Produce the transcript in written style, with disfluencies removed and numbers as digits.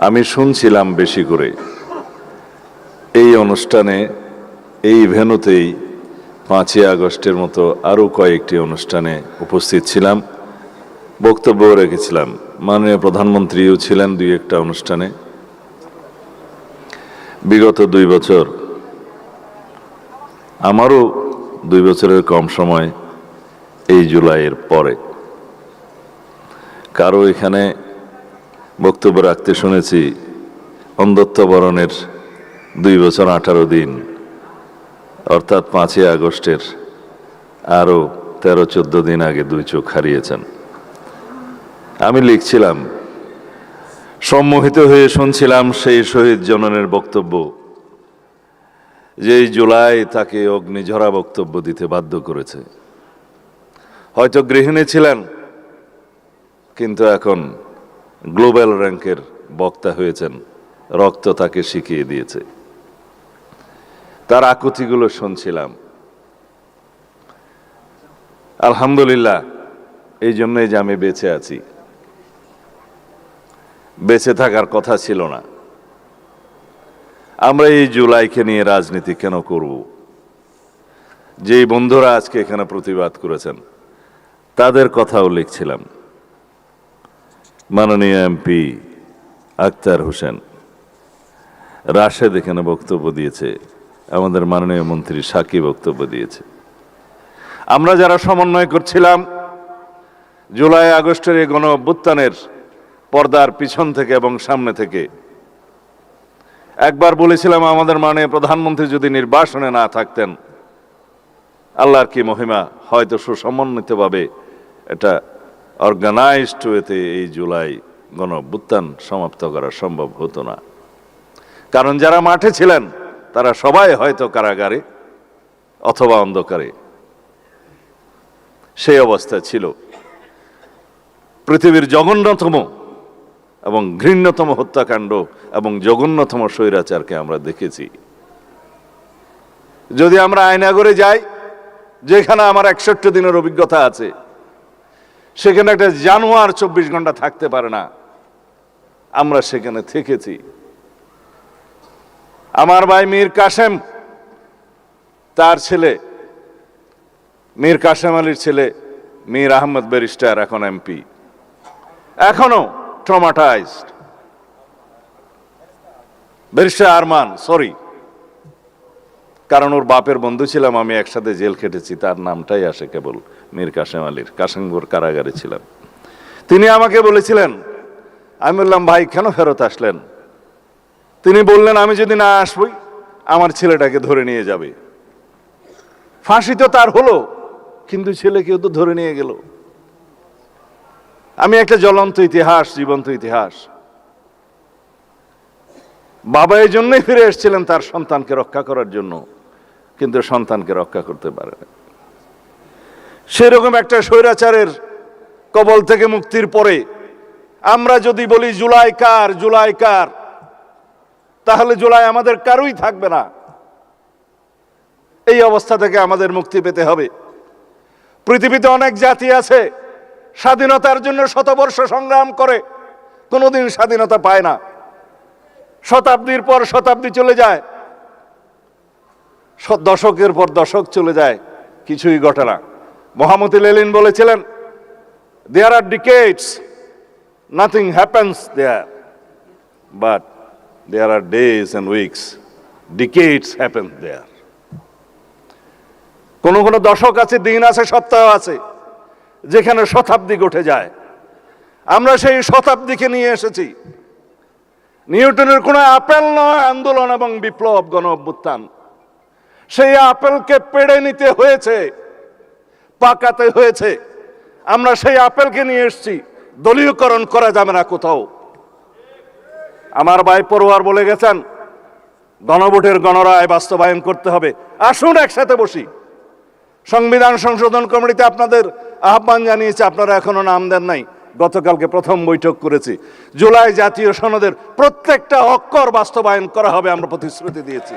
আমি শুনছিলাম বেশি করে এই অনুষ্ঠানে, এই ভেন্যুতেই 5ই আগস্টের মতো আরও কয়েকটি অনুষ্ঠানে উপস্থিত ছিলাম, বক্তব্য রেখেছিলাম। মাননীয় প্রধানমন্ত্রীও ছিলেন 2-1টা অনুষ্ঠানে। বিগত 2 বছর, আমারও 2 বছরের কম সময় এই জুলাইয়ের পরে কারো এখানে বক্তব্য রাখতে শুনেছি অন্ধত্ব বরণের 2 বছর 18 দিন, অর্থাৎ 5ই আগস্টের আরও 13-14 দিন আগে 2 চোখ হারিয়েছেন। আমি লিখছিলাম, সম্মোহিত হয়ে শুনছিলাম সেই শহীদ জননের বক্তব্য, যে এই জুলাই তাকে অগ্নিঝরা বক্তব্য দিতে বাধ্য করেছে। হয়তো গৃহিণী ছিলেন, কিন্তু এখন গ্লোবাল র্যাঙ্কের বক্তা হয়েছেন। রক্ত তাকে শিখিয়ে দিয়েছে। তার আকুতিগুলো শুনছিলাম। আলহামদুলিল্লাহ, এই জন্যই যে আমি বেঁচে আছি। বেঁচে থাকার কথা ছিল না। আমরা এই জুলাইকে নিয়ে রাজনীতি কেন করব? যেই বন্ধুরা আজকে এখানে প্রতিবাদ করেছেন তাদের কথাও লিখছিলাম। মাননীয় এমপি আক্তার হোসেন, রাশেদ এখানে বক্তব্য দিয়েছে, আমাদের মাননীয় মন্ত্রী সাকি বক্তব্য দিয়েছে। আমরা যারা সমন্বয় করছিলাম জুলাই আগস্টের এই গণ অভ্যুত্থানের পর্দার পিছন থেকে এবং সামনে থেকে, একবার বলেছিলাম আমাদের মাননীয় প্রধানমন্ত্রী যদি নির্বাসনে না থাকতেন, আল্লাহর কি মহিমা, হয়তো সুসমন্বিতভাবে এটা অর্গানাইজড ওয়েতে এই জুলাই গণ অভ্যুত্থান সমাপ্ত করা সম্ভব হতো না। কারণ যারা মাঠে ছিলেন তারা সবাই হয়তো কারাগারে অথবা অন্ধকারে। সেই অবস্থা ছিল। পৃথিবীর জঘন্যতম এবং ঘৃণ্যতম হত্যাকাণ্ড এবং জঘন্যতম স্বৈরাচারকে আমরা দেখেছি। যদি আমরা আয়নাগরে যাই, যেখানে আমার 61 দিনের অভিজ্ঞতা আছে, সেখানে একটা জানোয়ার 24 ঘন্টা থাকতে পারে না। আমরা সেখানে থেকেছি। আমার ভাই মীর কাসেম, তার ছেলে মীর কাসেম আলীর ছেলে মীর আহমদ ব্যারিস্টার, এখন এমপি, এখনো ট্রমাটাইজড। ব্যারিস্টার আরমান, সরি, কারণ ওর বাপের বন্ধু ছিলাম, আমি একসাথে জেল খেটেছি, তার নামটাই আসে কেবল মীর কাসেম আলীর। কাশিমপুর কারাগারে ছিলাম। তিনি আমাকে বলেছিলেন, আমি বললাম ভাই কেন ফেরত আসলেন? তিনি বললেন, আমি যদি না আসবই আমার ছেলেটাকে ধরে নিয়ে যাবে। ফাঁসি তো তার হলো, কিন্তু ছেলেকেও তো ধরে নিয়ে গেল। আমি একটা জ্বলন্ত ইতিহাস, জীবন্ত ইতিহাস। বাবা এই জন্যই ফিরে এসেছিলেন তার সন্তানকে রক্ষা করার জন্য, কিন্তু সন্তানকে রক্ষা করতে পারে না। সেরকম একটা স্বৈরাচারের কবল থেকে মুক্তির পরে আমরা যদি বলি জুলাই কার, জুলাই কার, তাহলে জুলাই আমাদের কারোই থাকবে না। এই অবস্থা থেকে আমাদের মুক্তি পেতে হবে। পৃথিবীতে অনেক জাতি আছে স্বাধীনতার জন্য শতবর্ষ সংগ্রাম করে, কোনোদিন স্বাধীনতা পায় না। শতাব্দীর পর শতাব্দী চলে যায়, দশকের পর দশক চলে যায়, কিছুই ঘটে না। মোহাম্মদ লেনিন বলেছিলেন, there are decades, nothing happens there, but there are days and weeks, decades happen there. কোন কোন দশক আছে, দিন আছে, সপ্তাহ আছে, যেখানে শতাব্দী ঘটে যায়। আমরা সেই শতাব্দীকে নিয়ে এসেছি। নিউটনের কোন আপেল নয় আন্দোলন এবং বিপ্লব, গণ অভ্যুত্থান। সেই আপেলকে পেড়ে নিতে হয়েছে, পাকাতে হয়েছে। আমরা সেই আপেলকে নিয়ে এসেছি, দলীয়করণ করা যাবে না কোথাও। আমার ভাই পড়ুয়ার বলে গেছেন, গণভোটের গণরায় বাস্তবায়ন করতে হবে। আসুন একসাথে বসি। সংবিধান সংশোধন কমিটিতে আপনাদের আহ্বান জানিয়েছে, আপনারা এখনো নাম দেন নাই। গতকালকে প্রথম বৈঠক করেছি। জুলাই জাতীয় সনদের প্রত্যেকটা অক্ষর বাস্তবায়ন করা হবে, আমরা প্রতিশ্রুতি দিয়েছি।